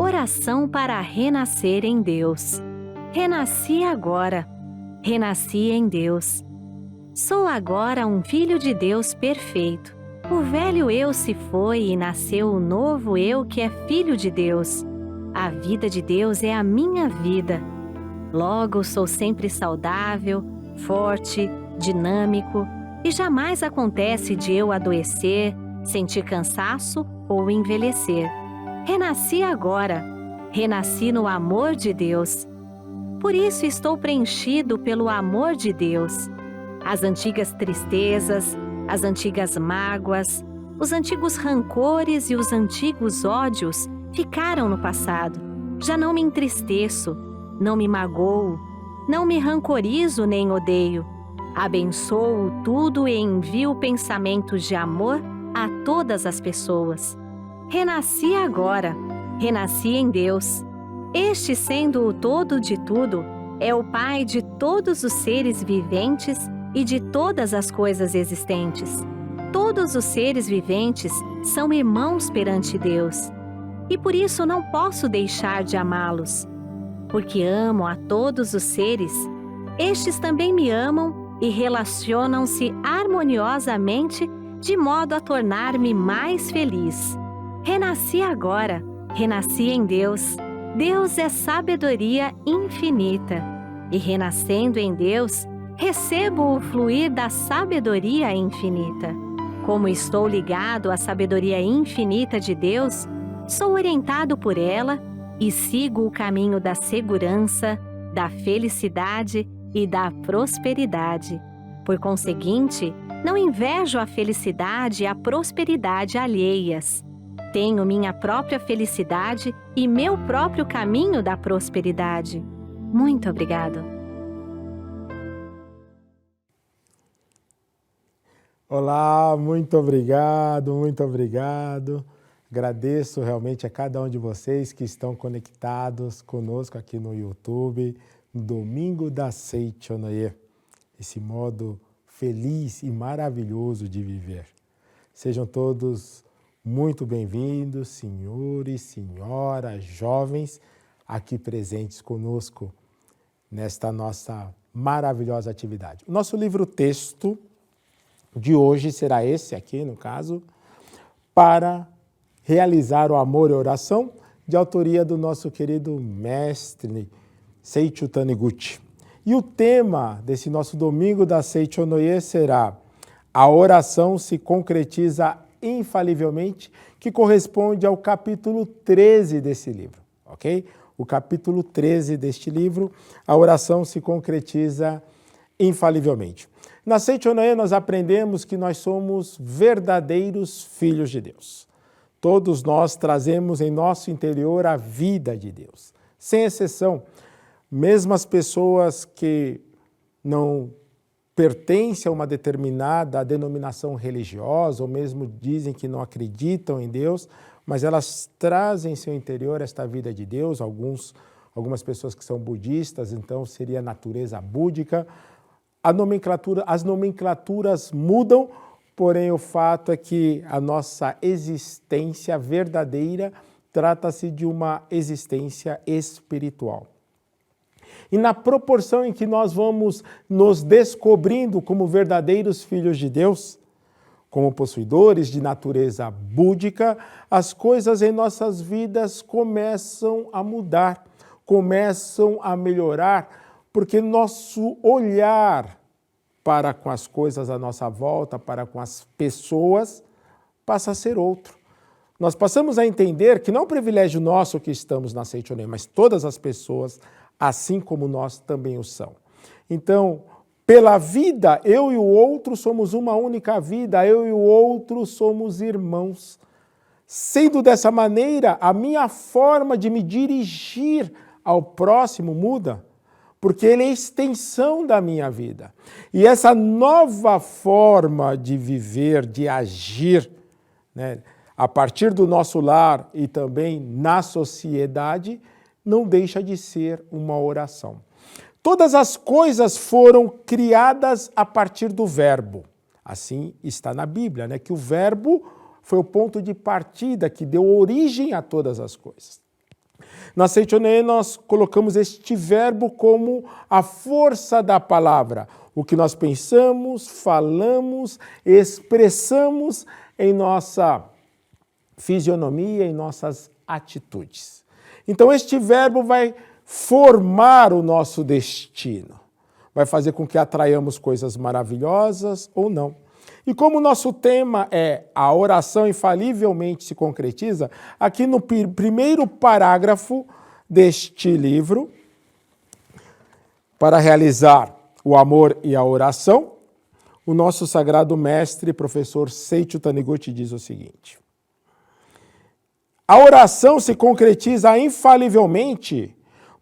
oração para renascer em Deus. Renasci agora. Renasci em Deus. Sou agora um filho de Deus perfeito. O velho eu se foi e nasceu o novo eu que é filho de Deus. A vida de Deus é a minha vida. Logo, sou sempre saudável, forte, dinâmico e jamais acontece de eu adoecer, sentir cansaço ou envelhecer. Renasci agora. Renasci no amor de Deus. Por isso estou preenchido pelo amor de Deus. As antigas tristezas, as antigas mágoas, os antigos rancores e os antigos ódios ficaram no passado. Já não me entristeço, não me magoo, não me rancorizo nem odeio. Abençoo tudo e envio pensamentos de amor a todas as pessoas. Renasci agora, renasci em Deus. Este, sendo o todo de tudo, é o Pai de todos os seres viventes e de todas as coisas existentes. Todos os seres viventes são irmãos perante Deus. E por isso não posso deixar de amá-los. Porque amo a todos os seres, estes também me amam e relacionam-se harmoniosamente de modo a tornar-me mais feliz. Renasci agora, renasci em Deus. Deus é sabedoria infinita. E renascendo em Deus, recebo o fluir da sabedoria infinita. Como estou ligado à sabedoria infinita de Deus, sou orientado por ela e sigo o caminho da segurança, da felicidade e da prosperidade. Por conseguinte, não invejo a felicidade e a prosperidade alheias. Tenho minha própria felicidade e meu próprio caminho da prosperidade. Muito obrigado. Olá, muito obrigado, muito obrigado. Agradeço realmente a cada um de vocês que estão conectados conosco aqui no YouTube, no Domingo da Seichonoye, esse modo feliz e maravilhoso de viver. Sejam todos muito bem-vindos, senhores, senhoras, jovens, aqui presentes conosco nesta nossa maravilhosa atividade. O nosso livro-texto de hoje será esse aqui, no caso, para realizar o amor e oração, de autoria do nosso querido mestre Seichu Taniguchi. E o tema desse nosso domingo da Seichonoye será a oração se concretiza infalivelmente, que corresponde ao capítulo 13 desse livro, ok? O capítulo 13 deste livro, a oração se concretiza infalivelmente. Na Seichonoye nós aprendemos que nós somos verdadeiros filhos de Deus. Todos nós trazemos em nosso interior a vida de Deus. Sem exceção, mesmo as pessoas que não pertencem a uma determinada denominação religiosa, ou mesmo dizem que não acreditam em Deus, mas elas trazem em seu interior esta vida de Deus. Algumas pessoas que são budistas, então seria a natureza búdica. As nomenclaturas mudam, porém o fato é que a nossa existência verdadeira trata-se de uma existência espiritual. E na proporção em que nós vamos nos descobrindo como verdadeiros filhos de Deus, como possuidores de natureza búdica, as coisas em nossas vidas começam a mudar, começam a melhorar, porque nosso olhar para com as coisas à nossa volta, para com as pessoas, passa a ser outro. Nós passamos a entender que não é um privilégio nosso que estamos na Seichonoye, mas todas as pessoas, assim como nós, também o são. Então, pela vida, eu e o outro somos uma única vida, eu e o outro somos irmãos. Sendo dessa maneira, a minha forma de me dirigir ao próximo muda, porque ele é a extensão da minha vida. E essa nova forma de viver, de agir, né, a partir do nosso lar e também na sociedade, não deixa de ser uma oração. Todas as coisas foram criadas a partir do verbo. Assim está na Bíblia, né, que o verbo foi o ponto de partida que deu origem a todas as coisas. Na Seichonoye nós colocamos este verbo como a força da palavra, o que nós pensamos, falamos, expressamos em nossa fisionomia, em nossas atitudes. Então este verbo vai formar o nosso destino, vai fazer com que atraiamos coisas maravilhosas ou não. E como o nosso tema é a oração infalivelmente se concretiza, aqui no primeiro parágrafo deste livro, para realizar o amor e a oração, o nosso sagrado mestre, professor Seiichi Taniguchi, diz o seguinte: a oração se concretiza infalivelmente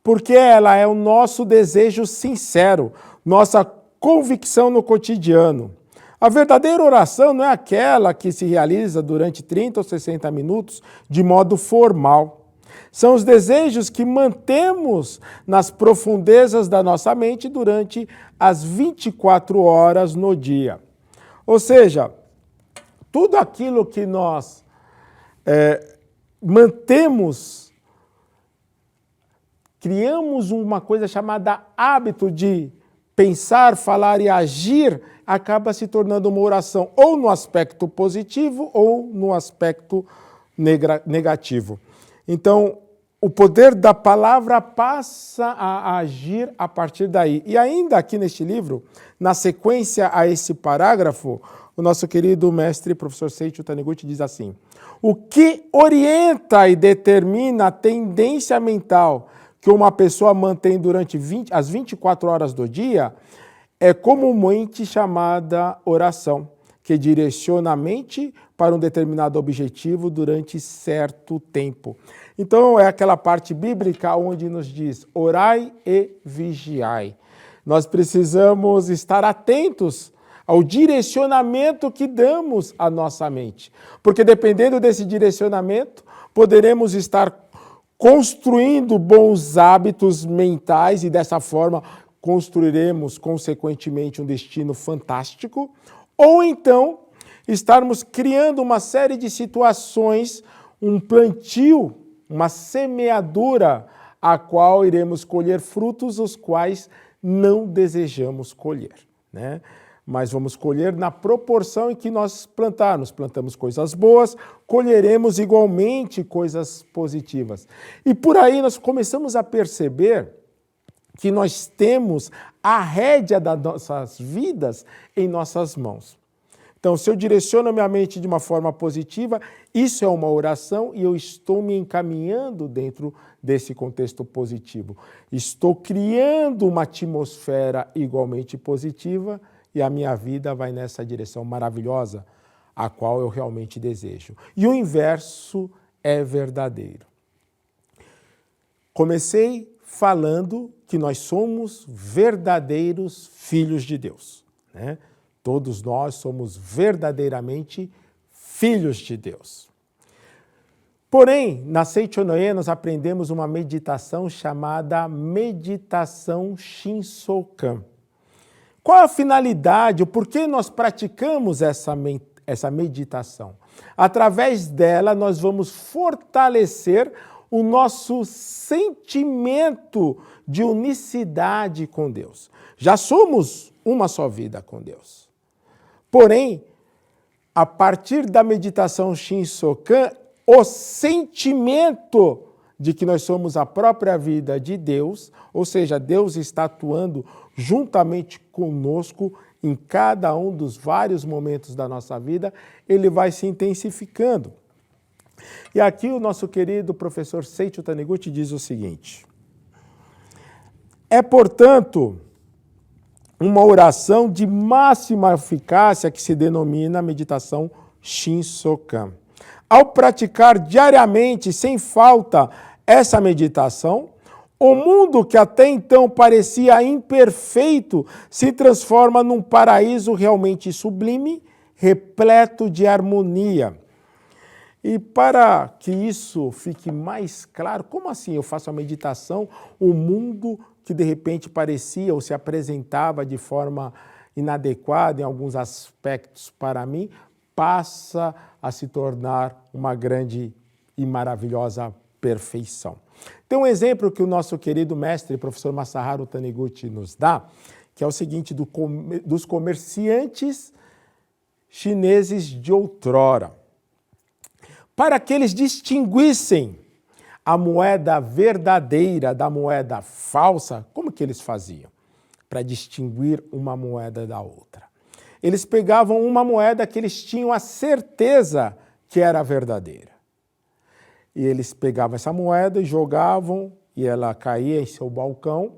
porque ela é o nosso desejo sincero, nossa convicção no cotidiano. A verdadeira oração não é aquela que se realiza durante 30 ou 60 minutos de modo formal. São os desejos que mantemos nas profundezas da nossa mente durante as 24 horas no dia. Ou seja, tudo aquilo que nós mantemos, criamos uma coisa chamada hábito de pensar, falar e agir, acaba se tornando uma oração ou no aspecto positivo ou no aspecto negativo. Então, o poder da palavra passa a agir a partir daí. E ainda aqui neste livro, na sequência a esse parágrafo, o nosso querido mestre, professor Seiichi Taniguchi, diz assim: o que orienta e determina a tendência mental que uma pessoa mantém durante as 24 horas do dia é comumente chamada oração, que direciona a mente para um determinado objetivo durante certo tempo. Então, é aquela parte bíblica onde nos diz: orai e vigiai. Nós precisamos estar atentos ao direcionamento que damos à nossa mente. Porque dependendo desse direcionamento, poderemos estar construindo bons hábitos mentais e dessa forma construiremos, consequentemente, um destino fantástico, ou então estarmos criando uma série de situações, um plantio, uma semeadura, a qual iremos colher frutos os quais não desejamos colher, né? Mas vamos colher na proporção em que nós plantarmos. Plantamos coisas boas, colheremos igualmente coisas positivas. E por aí nós começamos a perceber que nós temos a rédea das nossas vidas em nossas mãos. Então, se eu direciono a minha mente de uma forma positiva, isso é uma oração e eu estou me encaminhando dentro desse contexto positivo. Estou criando uma atmosfera igualmente positiva e a minha vida vai nessa direção maravilhosa, a qual eu realmente desejo. E o inverso é verdadeiro. Comecei falando que nós somos verdadeiros filhos de Deus, né? Todos nós somos verdadeiramente filhos de Deus. Porém, na Seichonoye nós aprendemos uma meditação chamada meditação Shinsokan. Qual a finalidade, o porquê nós praticamos essa meditação? Através dela nós vamos fortalecer o nosso sentimento de unicidade com Deus. Já somos uma só vida com Deus. Porém, a partir da meditação Shinsokan, o sentimento de que nós somos a própria vida de Deus, ou seja, Deus está atuando juntamente conosco em cada um dos vários momentos da nossa vida, ele vai se intensificando. E aqui o nosso querido professor Seiichi Taniguchi diz o seguinte: é, portanto, uma oração de máxima eficácia que se denomina meditação Shinsokan. Ao praticar diariamente, sem falta, essa meditação, o mundo que até então parecia imperfeito se transforma num paraíso realmente sublime, repleto de harmonia. E para que isso fique mais claro, como assim eu faço a meditação, o mundo que de repente parecia ou se apresentava de forma inadequada em alguns aspectos para mim, passa a se tornar uma grande e maravilhosa perfeição. Tem um exemplo que o nosso querido mestre, professor Masaharu Taniguchi, nos dá, que é o seguinte, dos comerciantes chineses de outrora. Para que eles distinguissem a moeda verdadeira da moeda falsa, como que eles faziam? Para distinguir uma moeda da outra. Eles pegavam uma moeda que eles tinham a certeza que era verdadeira. E eles pegavam essa moeda e jogavam, e ela caía em seu balcão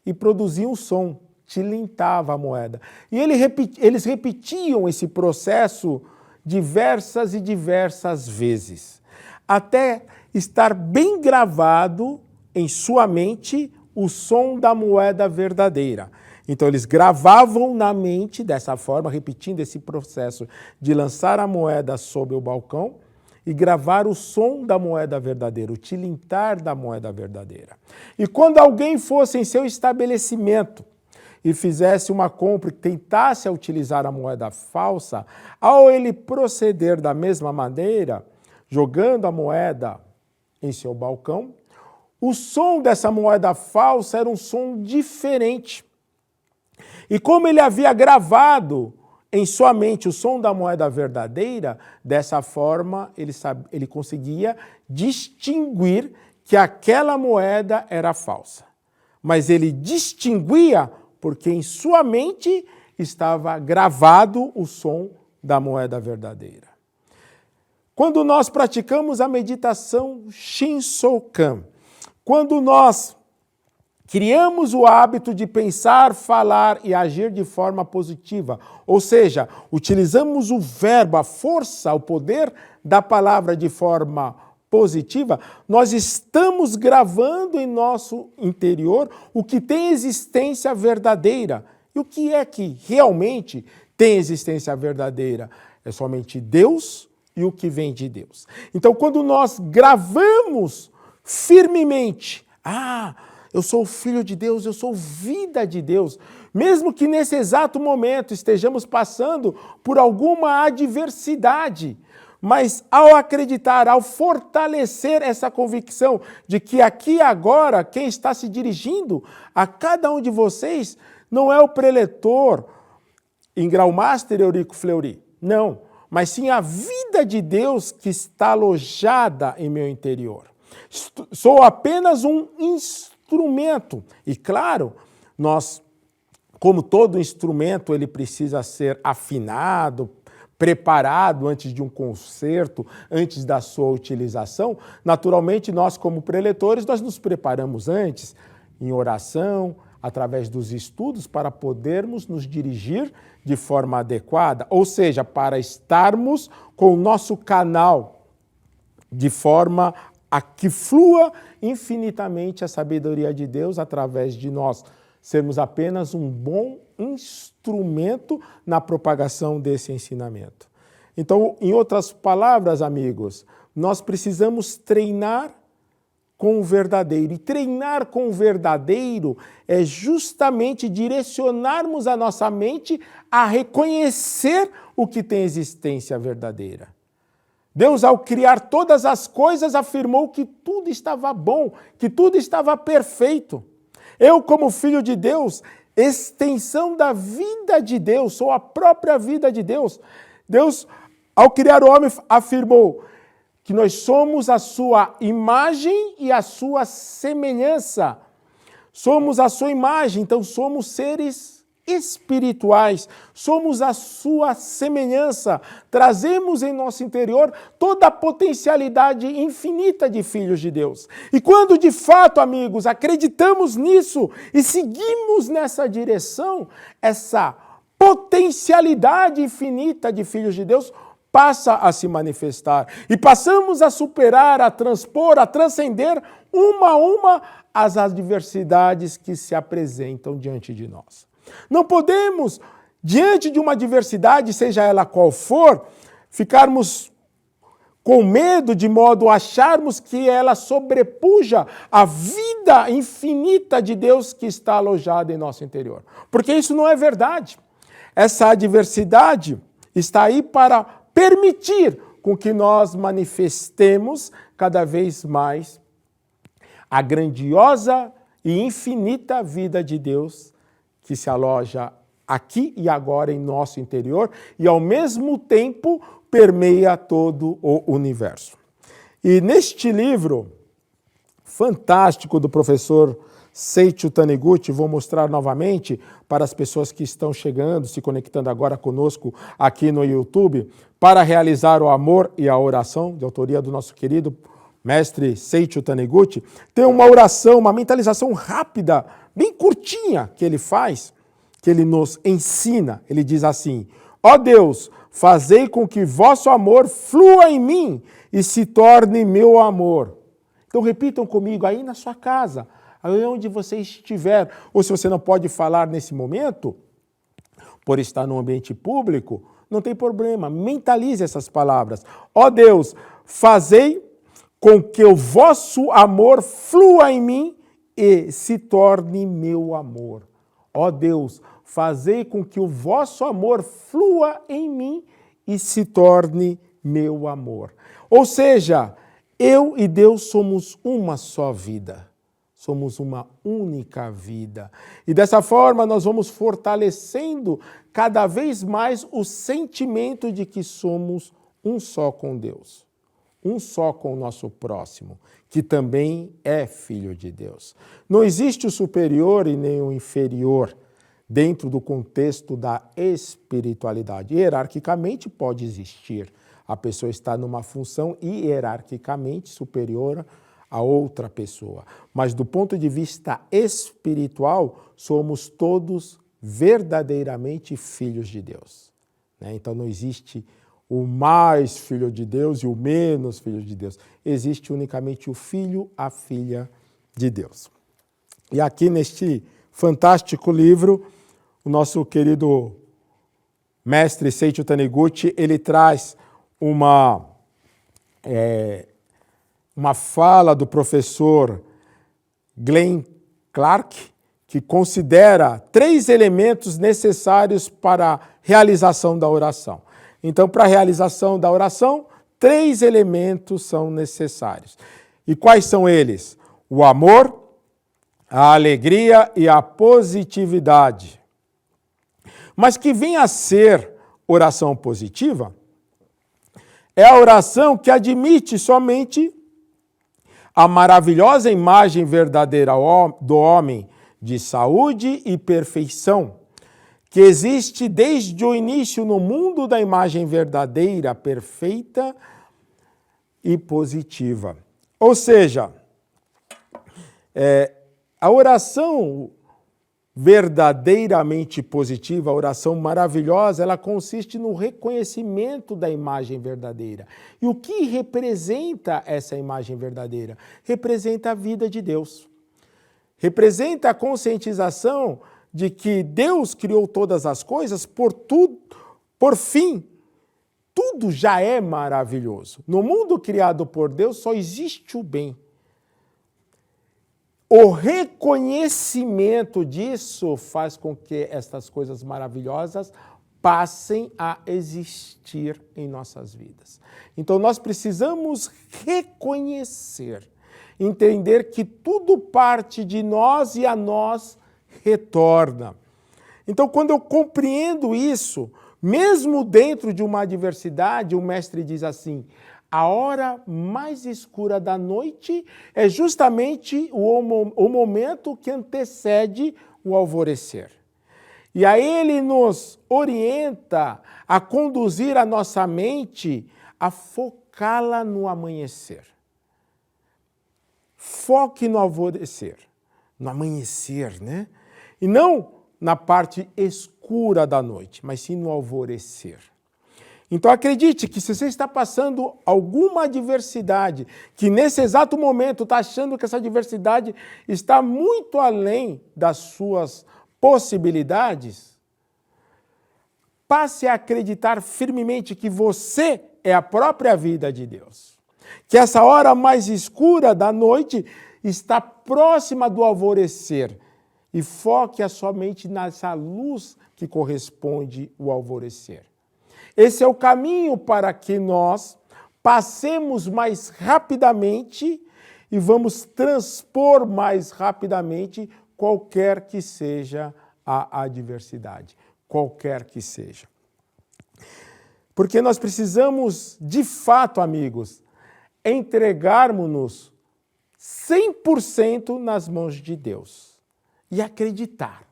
e produzia um som, tilintava a moeda. E eles repetiam esse processo diversas e diversas vezes, até estar bem gravado em sua mente o som da moeda verdadeira. Então eles gravavam na mente dessa forma, repetindo esse processo de lançar a moeda sobre o balcão e gravar o som da moeda verdadeira, o tilintar da moeda verdadeira. E quando alguém fosse em seu estabelecimento e fizesse uma compra e tentasse utilizar a moeda falsa, ao ele proceder da mesma maneira, jogando a moeda em seu balcão, o som dessa moeda falsa era um som diferente. E como ele havia gravado em sua mente o som da moeda verdadeira, dessa forma ele conseguia distinguir que aquela moeda era falsa. Mas ele distinguia porque em sua mente estava gravado o som da moeda verdadeira. Quando nós praticamos a meditação Shinsokan, quando nós criamos o hábito de pensar, falar e agir de forma positiva, ou seja, utilizamos o verbo, a força, o poder da palavra de forma positiva, nós estamos gravando em nosso interior o que tem existência verdadeira. E o que é que realmente tem existência verdadeira? É somente Deus e o que vem de Deus. Então, quando nós gravamos firmemente, eu sou filho de Deus, eu sou vida de Deus, mesmo que nesse exato momento estejamos passando por alguma adversidade, mas ao acreditar, ao fortalecer essa convicção de que aqui e agora quem está se dirigindo a cada um de vocês não é o preletor em grau-master Eurico Fleury, não, mas sim a vida de Deus que está alojada em meu interior. Sou apenas um instrumento. E claro, nós, como todo instrumento, ele precisa ser afinado, preparado antes de um concerto, antes da sua utilização. Naturalmente, nós como preletores, nós nos preparamos antes, em oração, através dos estudos, para podermos nos dirigir de forma adequada, ou seja, para estarmos com o nosso canal de forma a que flua infinitamente a sabedoria de Deus através de nós, sermos apenas um bom instrumento na propagação desse ensinamento. Então, em outras palavras, amigos, nós precisamos treinar com o verdadeiro. E treinar com o verdadeiro é justamente direcionarmos a nossa mente a reconhecer o que tem existência verdadeira. Deus, ao criar todas as coisas, afirmou que tudo estava bom, que tudo estava perfeito. Eu, como filho de Deus, extensão da vida de Deus, sou a própria vida de Deus. Deus, ao criar o homem, afirmou que nós somos a sua imagem e a sua semelhança. Somos a sua imagem, então somos seres espirituais, somos a sua semelhança, trazemos em nosso interior toda a potencialidade infinita de filhos de Deus. E quando de fato, amigos, acreditamos nisso e seguimos nessa direção, essa potencialidade infinita de filhos de Deus passa a se manifestar e passamos a superar, a transpor, a transcender uma a uma as adversidades que se apresentam diante de nós. Não podemos, diante de uma adversidade, seja ela qual for, ficarmos com medo de modo a acharmos que ela sobrepuja a vida infinita de Deus que está alojada em nosso interior. Porque isso não é verdade. Essa adversidade está aí para permitir com que nós manifestemos cada vez mais a grandiosa e infinita vida de Deus que se aloja aqui e agora em nosso interior e, ao mesmo tempo, permeia todo o universo. E neste livro fantástico do professor Seiichi Taniguchi, vou mostrar novamente para as pessoas que estão chegando, se conectando agora conosco aqui no YouTube, para realizar o amor e a oração, de autoria do nosso querido mestre Seiichi Taniguchi. Tem uma oração, uma mentalização rápida, bem curtinha, que ele faz, que ele nos ensina. Ele diz assim: ó Deus, fazei com que vosso amor flua em mim e se torne meu amor. Então repitam comigo aí na sua casa, aí onde você estiver, ou se você não pode falar nesse momento, por estar num ambiente público, não tem problema, mentalize essas palavras. Ó Deus, fazei com que o vosso amor flua em mim e se torne meu amor. Ó Deus, fazei com que o vosso amor flua em mim e se torne meu amor. Ou seja, eu e Deus somos uma só vida. Somos uma única vida. E dessa forma nós vamos fortalecendo cada vez mais o sentimento de que somos um só com Deus. Um só com o nosso próximo, que também é filho de Deus. Não existe o superior e nem o inferior dentro do contexto da espiritualidade. Hierarquicamente pode existir. A pessoa está numa função hierarquicamente superior a outra pessoa. Mas do ponto de vista espiritual, somos todos verdadeiramente filhos de Deus. Então não existe o mais filho de Deus e o menos filho de Deus. Existe unicamente o filho, a filha de Deus. E aqui neste fantástico livro, o nosso querido mestre Seiichi Taniguchi, ele traz uma fala do professor Glenn Clark, que considera 3 elementos necessários para a realização da oração. Então, para a realização da oração, 3 elementos são necessários. E quais são eles? O amor, a alegria e a positividade. Mas que vem a ser oração positiva é a oração que admite somente a maravilhosa imagem verdadeira do homem de saúde e perfeição, que existe desde o início no mundo da imagem verdadeira, perfeita e positiva. Ou seja, a oração verdadeiramente positiva, a oração maravilhosa, ela consiste no reconhecimento da imagem verdadeira. E o que representa essa imagem verdadeira? Representa a vida de Deus. Representa a conscientização de que Deus criou todas as coisas, por fim, tudo já é maravilhoso. No mundo criado por Deus só existe o bem. O reconhecimento disso faz com que estas coisas maravilhosas passem a existir em nossas vidas. Então nós precisamos reconhecer, entender que tudo parte de nós e a nós retorna. Então quando eu compreendo isso, mesmo dentro de uma adversidade, o mestre diz assim: a hora mais escura da noite é justamente o momento que antecede o alvorecer. E aí ele nos orienta a conduzir a nossa mente a focá-la no amanhecer. Foque no alvorecer, no amanhecer, né? E não na parte escura da noite, mas sim no alvorecer. Então acredite que se você está passando alguma adversidade, que nesse exato momento está achando que essa adversidade está muito além das suas possibilidades, passe a acreditar firmemente que você é a própria vida de Deus. Que essa hora mais escura da noite está próxima do alvorecer e foque somente nessa luz que corresponde ao alvorecer. Esse é o caminho para que nós passemos mais rapidamente e vamos transpor mais rapidamente qualquer que seja a adversidade, qualquer que seja. Porque nós precisamos, de fato, amigos, entregarmos-nos 100% nas mãos de Deus e acreditar.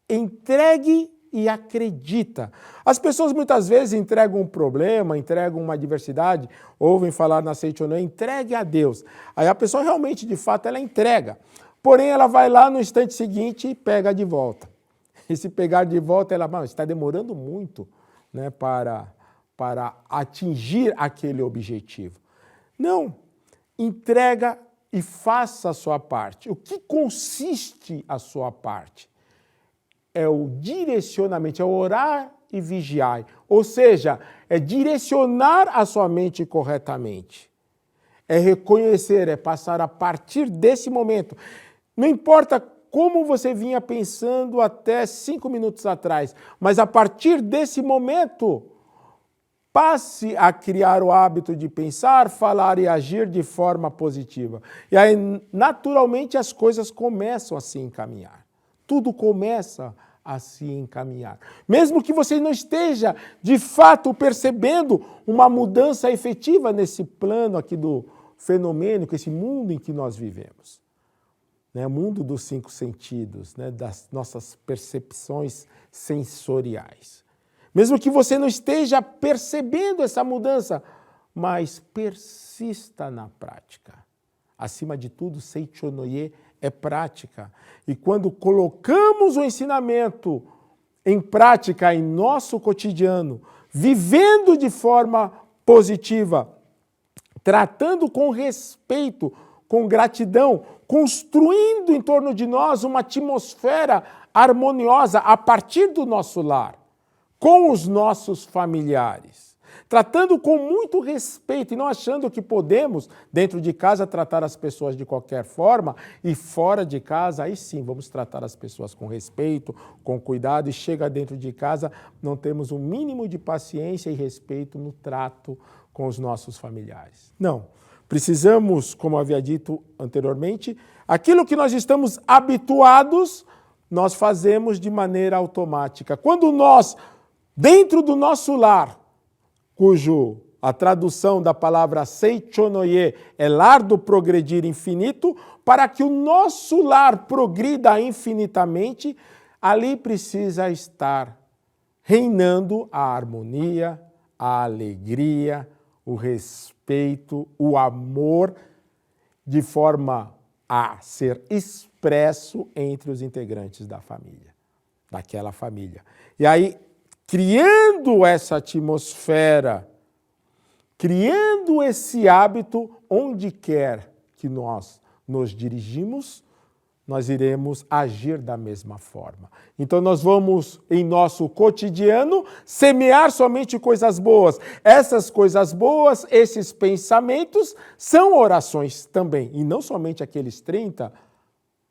Entregue e acredita. As pessoas muitas vezes entregam um problema, entregam uma adversidade, ouvem falar na Seichonoye, entregue a Deus. Aí a pessoa realmente, de fato, ela entrega. Porém, ela vai lá no instante seguinte e pega de volta. E se pegar de volta, ela está demorando muito, né, para atingir aquele objetivo. Não, entrega e faça a sua parte. O que consiste a sua parte? É o direcionamento, é orar e vigiar. Ou seja, é direcionar a sua mente corretamente. É reconhecer, é passar a partir desse momento. Não importa como você vinha pensando até 5 minutos atrás, mas a partir desse momento, passe a criar o hábito de pensar, falar e agir de forma positiva. E aí, naturalmente, as coisas começam a se encaminhar. Tudo começa a se encaminhar. Mesmo que você não esteja, de fato, percebendo uma mudança efetiva nesse plano aqui do fenomênico, esse mundo em que nós vivemos. O mundo dos 5 sentidos, das nossas percepções sensoriais. Mesmo que você não esteja percebendo essa mudança, mas persista na prática. Acima de tudo, Seichonoye é prática. E quando colocamos o ensinamento em prática em nosso cotidiano, vivendo de forma positiva, tratando com respeito, com gratidão, construindo em torno de nós uma atmosfera harmoniosa a partir do nosso lar, com os nossos familiares, tratando com muito respeito e não achando que podemos, dentro de casa, tratar as pessoas de qualquer forma e fora de casa, aí sim, vamos tratar as pessoas com respeito, com cuidado e chega dentro de casa, não temos o mínimo de paciência e respeito no trato com os nossos familiares. Não. Precisamos, como havia dito anteriormente, aquilo que nós estamos habituados, nós fazemos de maneira automática. Quando nós, dentro do nosso lar, cujo a tradução da palavra Seichonoye é lar do progredir infinito, para que o nosso lar progrida infinitamente, ali precisa estar reinando a harmonia, a alegria, o respeito, o amor, de forma a ser expresso entre os integrantes da família, daquela família. E aí, criando essa atmosfera, criando esse hábito, onde quer que nós nos dirigimos, nós iremos agir da mesma forma. Então nós vamos, em nosso cotidiano, semear somente coisas boas. Essas coisas boas, esses pensamentos, são orações também. E não somente aqueles 30,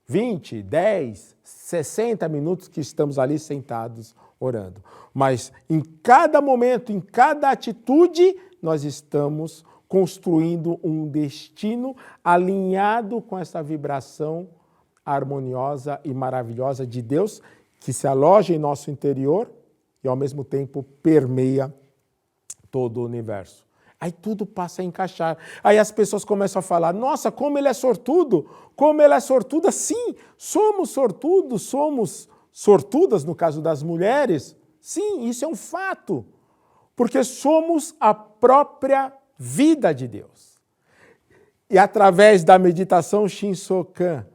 20, 10, 60 minutos que estamos ali sentados orando. Mas em cada momento, em cada atitude, nós estamos construindo um destino alinhado com essa vibração harmoniosa e maravilhosa de Deus, que se aloja em nosso interior e, ao mesmo tempo, permeia todo o universo. Aí tudo passa a encaixar. Aí as pessoas começam a falar, nossa, como ele é sortudo, como ela é sortuda. Sim, somos sortudos, somos sortudas no caso das mulheres. Sim, isso é um fato, porque somos a própria vida de Deus. E através da meditação Shinsokan,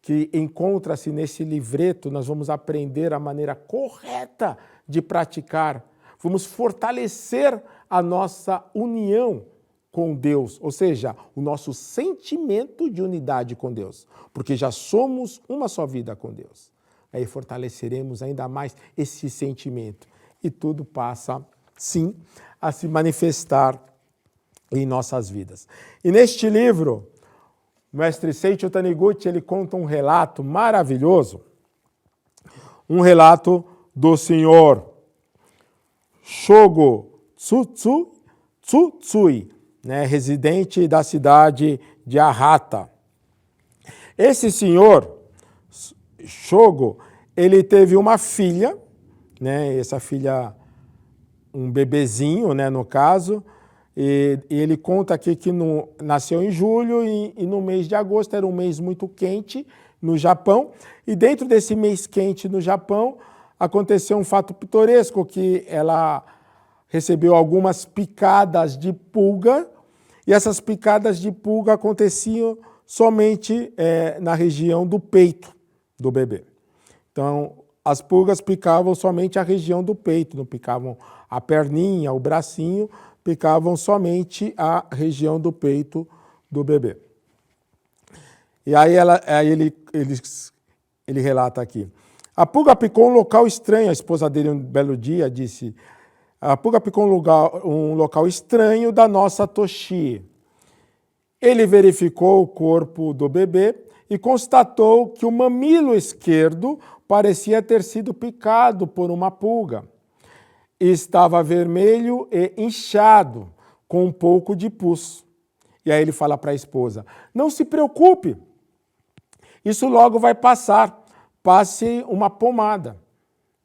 que encontra-se nesse livreto, nós vamos aprender a maneira correta de praticar. Vamos fortalecer a nossa união com Deus, ou seja, o nosso sentimento de unidade com Deus, porque já somos uma só vida com Deus. Aí fortaleceremos ainda mais esse sentimento e tudo passa, sim, a se manifestar em nossas vidas. E neste livro, o mestre Seicho Taniguchi, ele conta um relato maravilhoso, um relato do senhor Shogo Tsutsui, né, residente da cidade de Arata. Esse senhor, Shogo, ele teve uma filha, né, essa filha, um bebezinho, né, no caso, e ele conta aqui que nasceu em julho e no mês de agosto era um mês muito quente no Japão, e dentro desse mês quente no Japão aconteceu um fato pitoresco, que ela recebeu algumas picadas de pulga, e essas picadas de pulga aconteciam somente na região do peito do bebê. Então, as pulgas picavam somente a região do peito, não picavam a perninha, o bracinho, picavam somente a região do peito do bebê. E aí ele relata aqui. A pulga picou um local estranho, a esposa dele um belo dia disse, a pulga picou um local estranho da nossa Toshi. Ele verificou o corpo do bebê e constatou que o mamilo esquerdo parecia ter sido picado por uma pulga. Estava vermelho e inchado, com um pouco de pus. E aí ele fala para a esposa, não se preocupe, isso logo vai passar, passe uma pomada,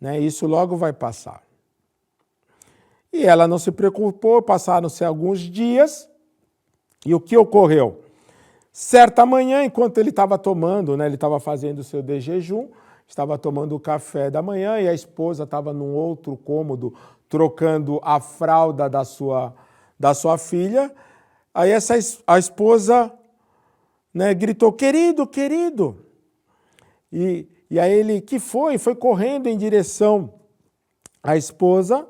né? Isso logo vai passar. E ela não se preocupou, passaram-se alguns dias, e o que ocorreu? Certa manhã, enquanto ele estava tomando, né, ele estava fazendo o seu de jejum, estava tomando o café da manhã e a esposa estava num outro cômodo trocando a fralda da sua filha. Aí a esposa, né, gritou, querido, querido. E aí ele, que foi? Foi correndo em direção à esposa,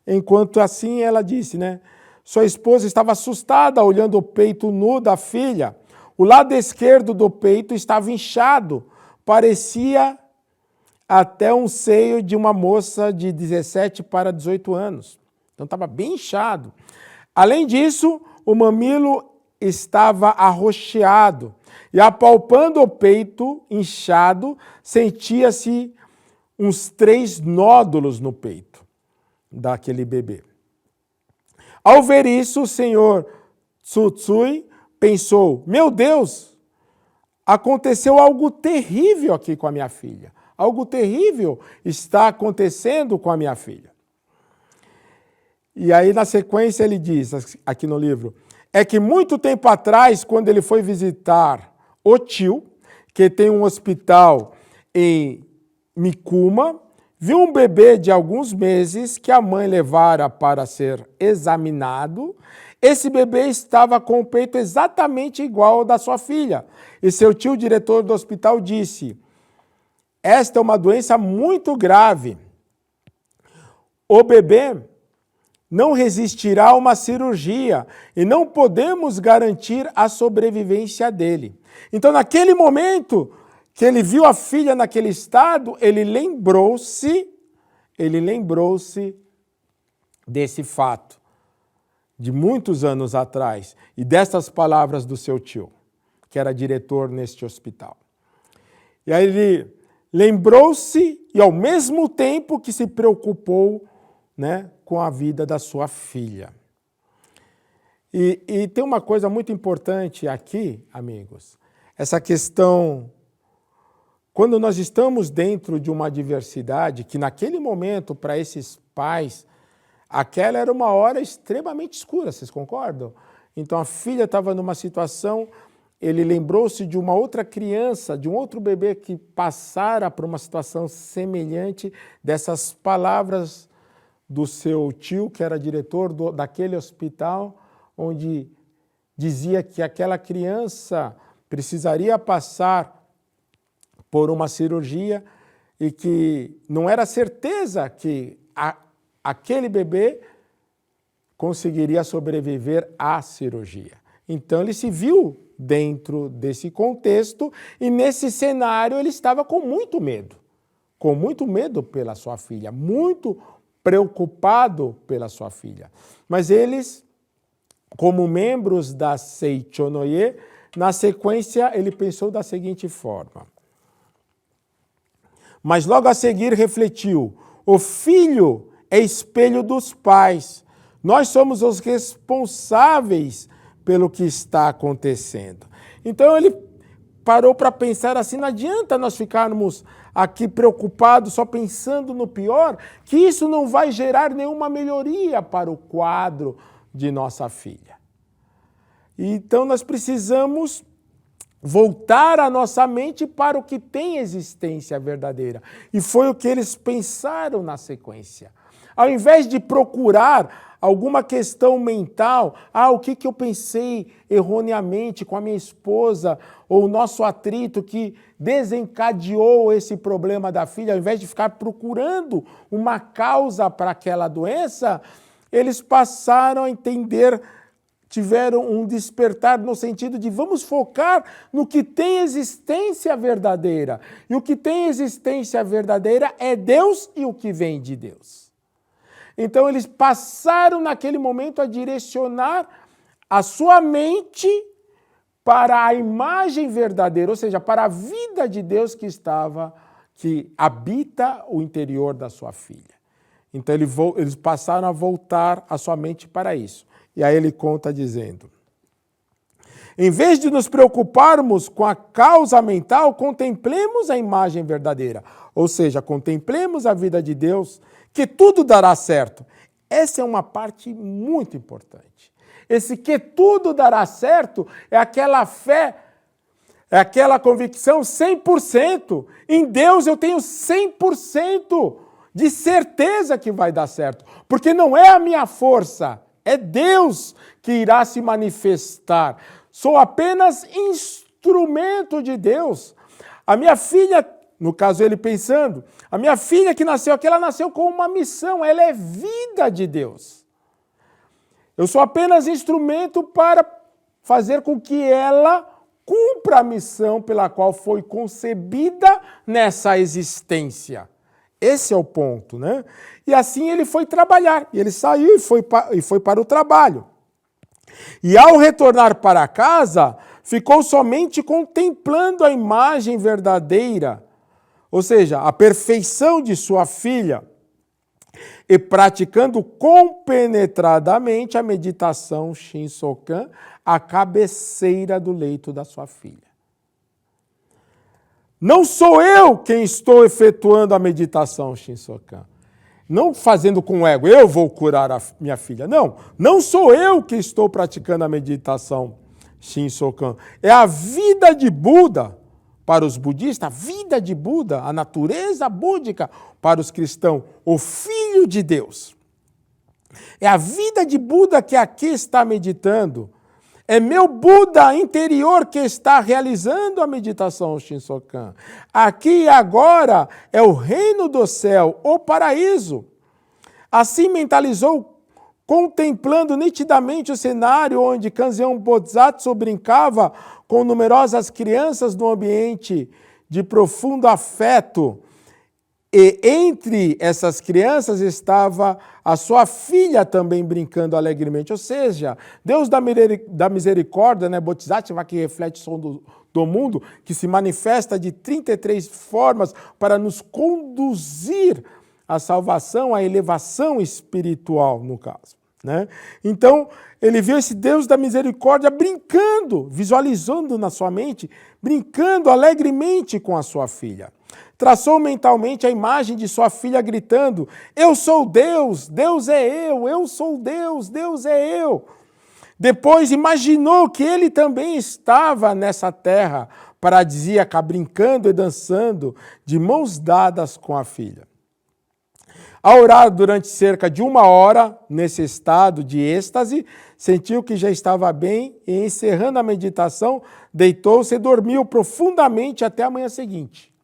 enquanto assim ela disse, né, sua esposa estava assustada olhando o peito nu da filha. O lado esquerdo do peito estava inchado, parecia até um seio de uma moça de 17 para 18 anos. Então estava bem inchado. Além disso, o mamilo estava arroxeado e apalpando o peito inchado, sentia-se uns 3 nódulos no peito daquele bebê. Ao ver isso, o senhor Tsutsui pensou, meu Deus, aconteceu algo terrível aqui com a minha filha. Algo terrível está acontecendo com a minha filha. E aí, na sequência, ele diz, aqui no livro, é que muito tempo atrás, quando ele foi visitar o tio, que tem um hospital em Mikuma, viu um bebê de alguns meses que a mãe levara para ser examinado. Esse bebê estava com o peito exatamente igual ao da sua filha. E seu tio, diretor do hospital, disse, esta é uma doença muito grave. O bebê não resistirá a uma cirurgia e não podemos garantir a sobrevivência dele. Então, naquele momento que ele viu a filha naquele estado, ele lembrou-se desse fato de muitos anos atrás e dessas palavras do seu tio, que era diretor neste hospital. E aí ele lembrou-se e ao mesmo tempo que se preocupou, né, com a vida da sua filha. E tem uma coisa muito importante aqui, amigos, essa questão, quando nós estamos dentro de uma adversidade, que naquele momento, para esses pais, aquela era uma hora extremamente escura, vocês concordam? Então a filha estava numa situação, ele lembrou-se de uma outra criança, de um outro bebê que passara por uma situação semelhante, dessas palavras do seu tio, que era diretor daquele hospital, onde dizia que aquela criança precisaria passar por uma cirurgia e que não era certeza que aquele bebê conseguiria sobreviver à cirurgia. Então ele se viu dentro desse contexto e nesse cenário ele estava com muito medo pela sua filha, muito preocupado pela sua filha. Mas eles, como membros da Seichonoye, na sequência ele pensou da seguinte forma. Mas logo a seguir refletiu, o filho é espelho dos pais. Nós somos os responsáveis pelo que está acontecendo. Então ele parou para pensar assim, não adianta nós ficarmos aqui preocupados só pensando no pior, que isso não vai gerar nenhuma melhoria para o quadro de nossa filha. Então nós precisamos voltar a nossa mente para o que tem existência verdadeira. E foi o que eles pensaram na sequência. Ao invés de procurar alguma questão mental, o que eu pensei erroneamente com a minha esposa, ou o nosso atrito que desencadeou esse problema da filha, ao invés de ficar procurando uma causa para aquela doença, eles passaram a entender, tiveram um despertar no sentido de vamos focar no que tem existência verdadeira. E o que tem existência verdadeira é Deus e o que vem de Deus. Então eles passaram naquele momento a direcionar a sua mente para a imagem verdadeira, ou seja, para a vida de Deus que habita o interior da sua filha. Então eles passaram a voltar a sua mente para isso. E aí ele conta dizendo: em vez de nos preocuparmos com a causa mental, contemplemos a imagem verdadeira. Ou seja, contemplemos a vida de Deus, que tudo dará certo. Essa é uma parte muito importante. Esse que tudo dará certo é aquela fé, é aquela convicção 100%. Em Deus eu tenho 100% de certeza que vai dar certo. Porque não é a minha força, é Deus que irá se manifestar. Sou apenas instrumento de Deus. A minha filha, no caso ele pensando, a minha filha que nasceu aqui, ela nasceu com uma missão, ela é vida de Deus. Eu sou apenas instrumento para fazer com que ela cumpra a missão pela qual foi concebida nessa existência. Esse é o ponto, né? E assim ele foi trabalhar. E ele saiu e foi para o trabalho. E ao retornar para casa, ficou somente contemplando a imagem verdadeira, ou seja, a perfeição de sua filha, e praticando compenetradamente a meditação Shinsokan, à cabeceira do leito da sua filha. Não sou eu quem estou efetuando a meditação Shinsokan. Não fazendo com o ego, eu vou curar a minha filha. Não sou eu que estou praticando a meditação Shinsokan. É a vida de Buda para os budistas, a vida de Buda, a natureza búdica para os cristãos, o Filho de Deus. É a vida de Buda que aqui está meditando. É meu Buda interior que está realizando a meditação Shinsokan. Aqui e agora é o reino do céu, o paraíso. Assim mentalizou, contemplando nitidamente o cenário onde Kanzeon Bodhisattva brincava com numerosas crianças no ambiente de profundo afeto. E entre essas crianças estava a sua filha também brincando alegremente. Ou seja, Deus da misericórdia, né, Bodhisattva, que reflete o som do mundo, que se manifesta de 33 formas para nos conduzir à salvação, à elevação espiritual, no caso. Né? Então, ele viu esse Deus da misericórdia brincando, visualizando na sua mente, brincando alegremente com a sua filha. Traçou mentalmente a imagem de sua filha gritando: eu sou Deus, Deus é eu sou Deus, Deus é eu. Depois imaginou que ele também estava nessa terra paradisíaca, brincando e dançando de mãos dadas com a filha. Ao orar durante cerca de 1 hora, nesse estado de êxtase, sentiu que já estava bem e, encerrando a meditação, deitou-se e dormiu profundamente até a manhã seguinte.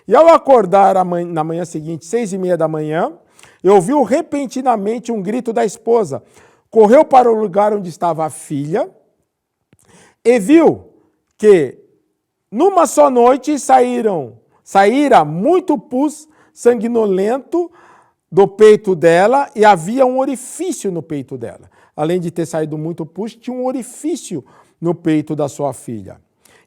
E ao acordar na manhã seguinte, 6h30 da manhã, ouviu repentinamente um grito da esposa. Correu para o lugar onde estava a filha e viu que, numa só noite, saíra muito pus sanguinolento do peito dela e havia um orifício no peito dela. Além de ter saído muito pus, tinha um orifício no peito da sua filha.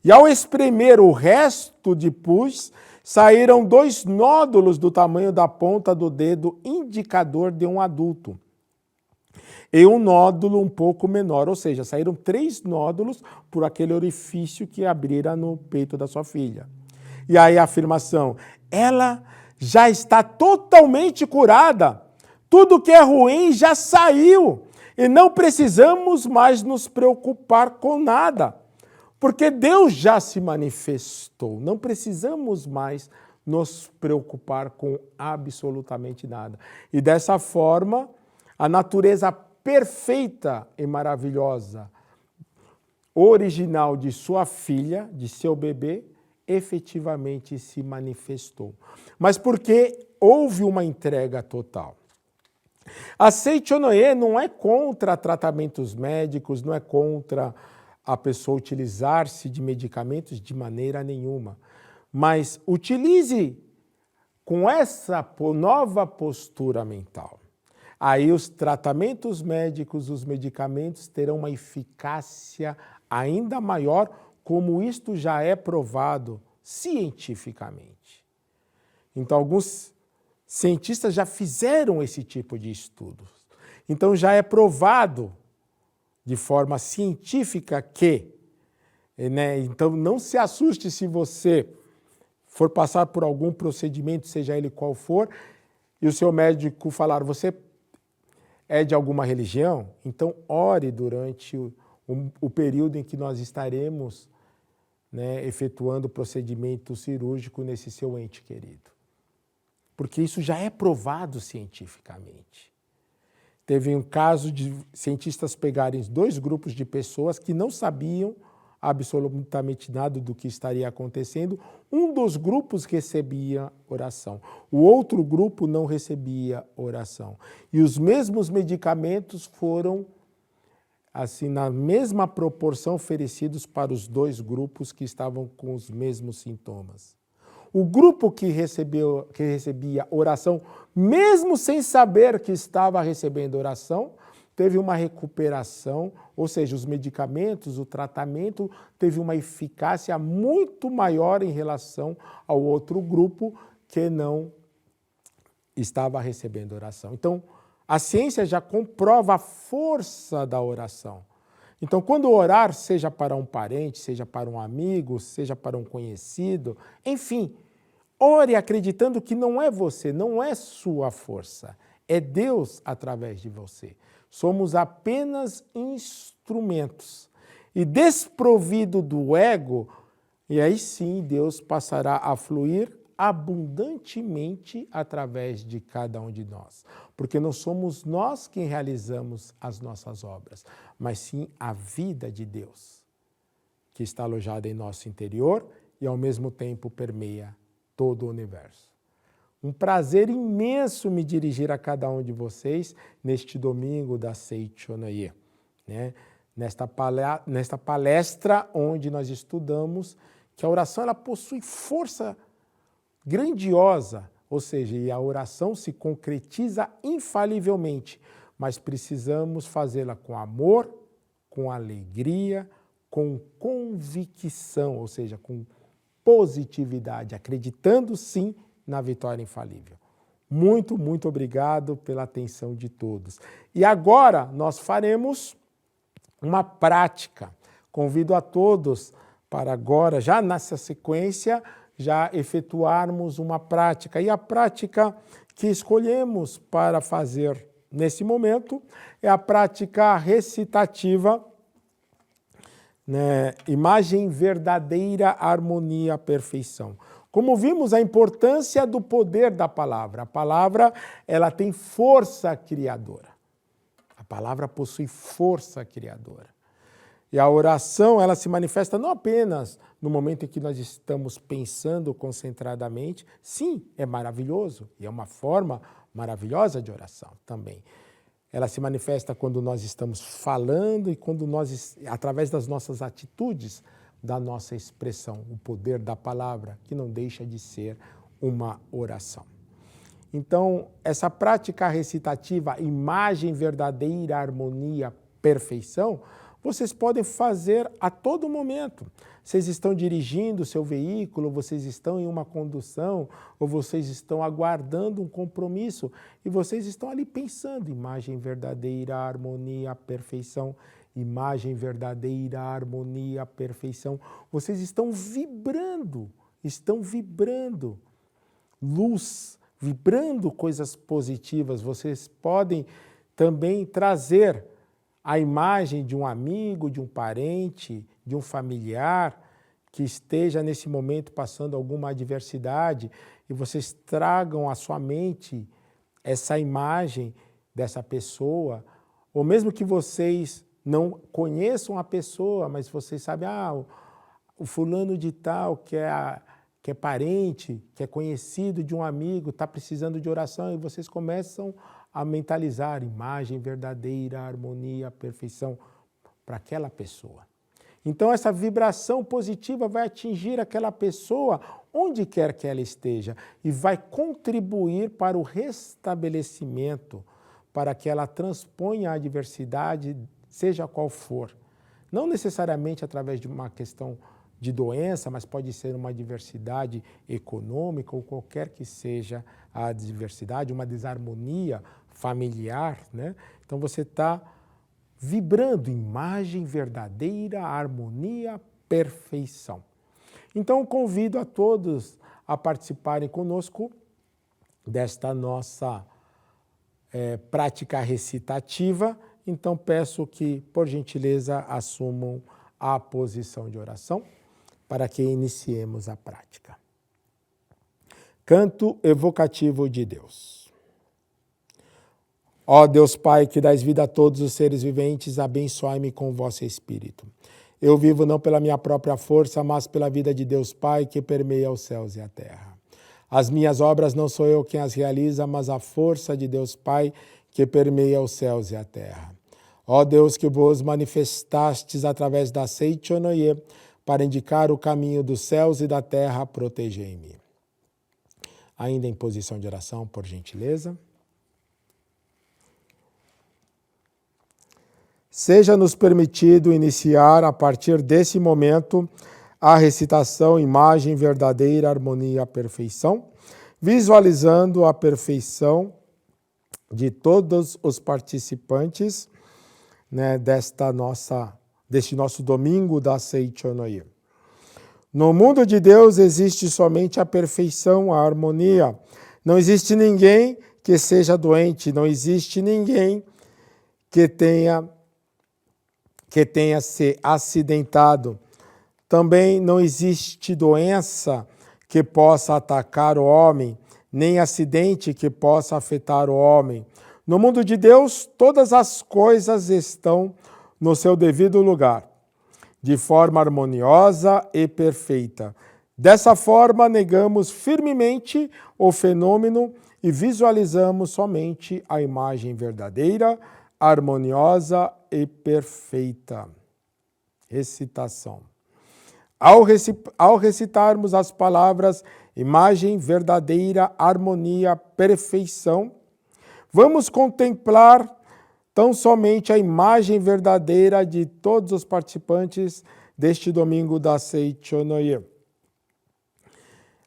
E ao espremer o resto de pus, saíram 2 nódulos do tamanho da ponta do dedo indicador de um adulto. e um nódulo um pouco menor, ou seja, saíram 3 nódulos por aquele orifício que abrira no peito da sua filha. E aí a afirmação, ela já está totalmente curada, tudo que é ruim já saiu e não precisamos mais nos preocupar com nada, porque Deus já se manifestou, não precisamos mais nos preocupar com absolutamente nada. E dessa forma, a natureza perfeita e maravilhosa, original de sua filha, de seu bebê, efetivamente se manifestou. Mas porque houve uma entrega total. A Seichonoye não é contra tratamentos médicos, não é contra a pessoa utilizar-se de medicamentos de maneira nenhuma. Mas utilize com essa nova postura mental. Aí os tratamentos médicos, os medicamentos terão uma eficácia ainda maior, como isto já é provado cientificamente. Então, alguns cientistas já fizeram esse tipo de estudos. Então, já é provado de forma científica que, né? Então, não se assuste se você for passar por algum procedimento, seja ele qual for, e o seu médico falar, você é de alguma religião? Então, ore durante o período em que nós estaremos, né, efetuando o procedimento cirúrgico nesse seu ente querido. Porque isso já é provado cientificamente. Teve um caso de cientistas pegarem 2 grupos de pessoas que não sabiam absolutamente nada do que estaria acontecendo. Um dos grupos recebia oração, o outro grupo não recebia oração. E os mesmos medicamentos foram, assim, na mesma proporção oferecidos para os 2 grupos que estavam com os mesmos sintomas. O grupo que recebia oração, mesmo sem saber que estava recebendo oração, teve uma recuperação, ou seja, os medicamentos, o tratamento teve uma eficácia muito maior em relação ao outro grupo que não estava recebendo oração. Então, a ciência já comprova a força da oração. Então, quando orar, seja para um parente, seja para um amigo, seja para um conhecido, enfim, ore acreditando que não é você, não é sua força, é Deus através de você. Somos apenas instrumentos. E desprovido do ego, e aí sim Deus passará a fluir abundantemente através de cada um de nós. Porque não somos nós quem realizamos as nossas obras, mas sim a vida de Deus, que está alojada em nosso interior e ao mesmo tempo permeia todo o universo. Um prazer imenso me dirigir a cada um de vocês neste domingo da Seichonoye, né? Nesta palestra onde nós estudamos que a oração ela possui força grandiosa, ou seja, e a oração se concretiza infalivelmente, mas precisamos fazê-la com amor, com alegria, com convicção, ou seja, com positividade, acreditando sim na vitória infalível. Muito, muito obrigado pela atenção de todos. E agora nós faremos uma prática. Convido a todos para agora, já nessa sequência, já efetuarmos uma prática. E a prática que escolhemos para fazer nesse momento é a prática recitativa, né? Imagem verdadeira, harmonia, perfeição. Como vimos, a importância do poder da palavra. A palavra, ela tem força criadora. A palavra possui força criadora. E a oração, ela se manifesta não apenas no momento em que nós estamos pensando concentradamente. Sim, é maravilhoso e é uma forma maravilhosa de oração também. Ela se manifesta quando nós estamos falando e quando nós, através das nossas atitudes, da nossa expressão, o poder da palavra, que não deixa de ser uma oração. Então, essa prática recitativa, imagem verdadeira, harmonia, perfeição, vocês podem fazer a todo momento. Vocês estão dirigindo o seu veículo, vocês estão em uma condução, ou vocês estão aguardando um compromisso, e vocês estão ali pensando, imagem verdadeira, harmonia, perfeição, imagem verdadeira, harmonia, perfeição. Vocês estão vibrando luz, vibrando coisas positivas. Vocês podem também trazer a imagem de um amigo, de um parente, de um familiar que esteja nesse momento passando alguma adversidade, e vocês tragam à sua mente essa imagem dessa pessoa, ou mesmo que vocês não conheçam a pessoa, mas vocês sabem, o fulano de tal, que é parente, que é conhecido de um amigo, está precisando de oração, e vocês começam a mentalizar imagem verdadeira, harmonia, perfeição para aquela pessoa. Então essa vibração positiva vai atingir aquela pessoa onde quer que ela esteja e vai contribuir para o restabelecimento, para que ela transponha a adversidade, seja qual for. Não necessariamente através de uma questão de doença, mas pode ser uma adversidade econômica ou qualquer que seja a adversidade, uma desarmonia familiar, né? Então você está vibrando imagem verdadeira, harmonia, perfeição. Então convido a todos a participarem conosco desta nossa prática recitativa. Então peço que, por gentileza, assumam a posição de oração para que iniciemos a prática. Canto evocativo de Deus. Ó Deus Pai, que dás vida a todos os seres viventes, abençoai-me com o vosso Espírito. Eu vivo não pela minha própria força, mas pela vida de Deus Pai, que permeia os céus e a terra. As minhas obras não sou eu quem as realiza, mas a força de Deus Pai, que permeia os céus e a terra. Ó Deus, que vos manifestastes através da Seichonoye, para indicar o caminho dos céus e da terra, protegei-me. Ainda em posição de oração, por gentileza. Seja-nos permitido iniciar, a partir desse momento, a recitação Imagem Verdadeira, Harmonia, Perfeição, visualizando a perfeição de todos os participantes, né, deste nosso domingo da Seichonoye. No mundo de Deus existe somente a perfeição, a harmonia. Não existe ninguém que seja doente, não existe ninguém que tenha se acidentado. Também não existe doença que possa atacar o homem, nem acidente que possa afetar o homem. No mundo de Deus, todas as coisas estão no seu devido lugar, de forma harmoniosa e perfeita. Dessa forma, negamos firmemente o fenômeno e visualizamos somente a imagem verdadeira, harmoniosa e perfeita. Recitação. Ao recitarmos as palavras imagem verdadeira, harmonia, perfeição, vamos contemplar tão somente a imagem verdadeira de todos os participantes deste domingo da Seichonoye,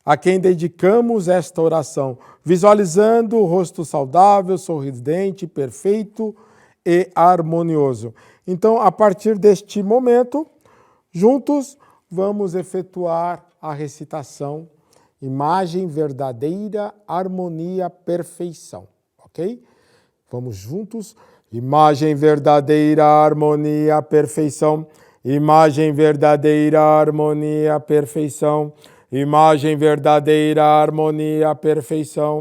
a quem dedicamos esta oração, visualizando o rosto saudável, sorridente, perfeito e harmonioso. Então, a partir deste momento, juntos, vamos efetuar a recitação Imagem Verdadeira, Harmonia, Perfeição. Ok? Vamos juntos. Imagem verdadeira, harmonia, perfeição. Imagem verdadeira, harmonia, perfeição. Imagem verdadeira, harmonia, perfeição.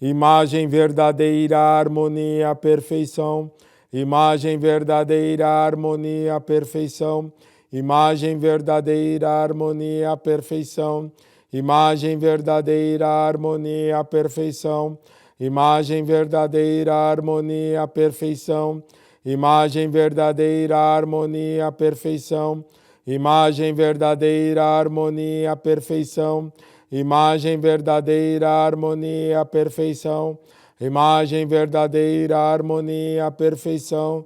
Imagem verdadeira, harmonia, perfeição. Imagem verdadeira, harmonia, perfeição. Imagem verdadeira, harmonia, perfeição. Imagem verdadeira, harmonia, perfeição. Imagem verdadeira, harmonia, perfeição. Imagem verdadeira, harmonia, perfeição. Imagem verdadeira, harmonia, perfeição. Imagem verdadeira, harmonia, perfeição. Imagem verdadeira, harmonia, perfeição.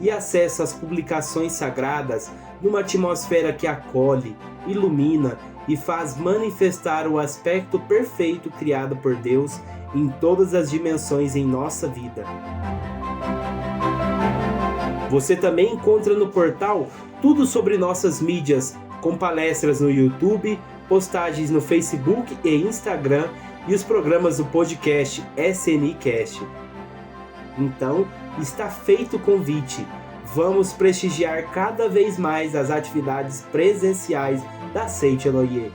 e acesso às publicações sagradas numa atmosfera que acolhe, ilumina e faz manifestar o aspecto perfeito criado por Deus em todas as dimensões em nossa vida. Você também encontra no portal tudo sobre nossas mídias, com palestras no YouTube, postagens no Facebook e Instagram e os programas do podcast SNCast. Então, está feito o convite. Vamos prestigiar cada vez mais as atividades presenciais da Seite Eloie.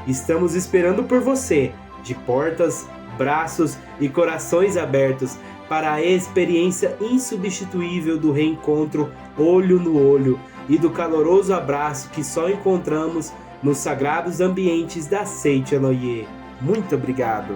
Estamos esperando por você, de portas, braços e corações abertos para a experiência insubstituível do reencontro olho no olho e do caloroso abraço que só encontramos nos sagrados ambientes da Seite Eloie. Muito obrigado!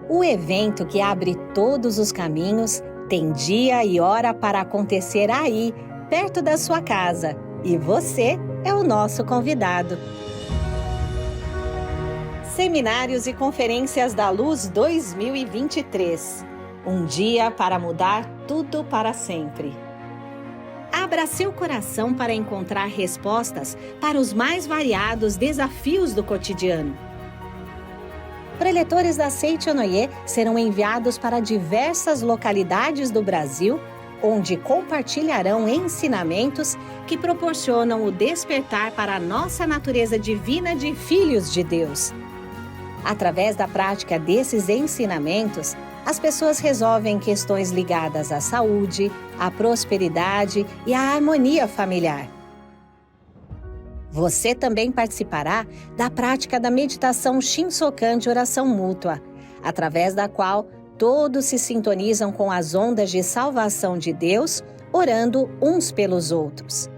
O evento que abre todos os caminhos tem dia e hora para acontecer aí, perto da sua casa. E você é o nosso convidado. Seminários e Conferências da Luz 2023. Um dia para mudar tudo para sempre. Abra seu coração para encontrar respostas para os mais variados desafios do cotidiano. Preletores da Seite Eloie serão enviados para diversas localidades do Brasil, onde compartilharão ensinamentos que proporcionam o despertar para a nossa natureza divina de filhos de Deus. Através da prática desses ensinamentos, as pessoas resolvem questões ligadas à saúde, à prosperidade e à harmonia familiar. Você também participará da prática da meditação Shinsokan de oração mútua, através da qual todos se sintonizam com as ondas de salvação de Deus, orando uns pelos outros.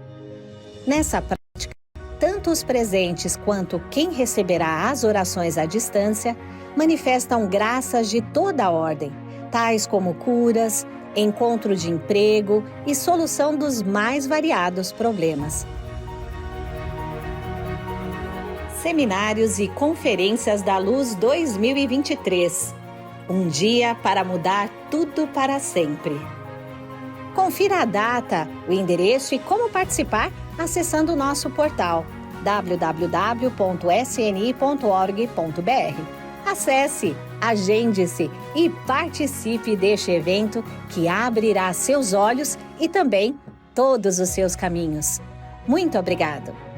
Nessa prática, tanto os presentes quanto quem receberá as orações à distância manifestam graças de toda a ordem, tais como curas, encontro de emprego e solução dos mais variados problemas. Seminários e Conferências da Luz 2023. Um dia para mudar tudo para sempre. Confira a data, o endereço e como participar acessando o nosso portal www.sni.org.br. Acesse, agende-se e participe deste evento que abrirá seus olhos e também todos os seus caminhos. Muito obrigado!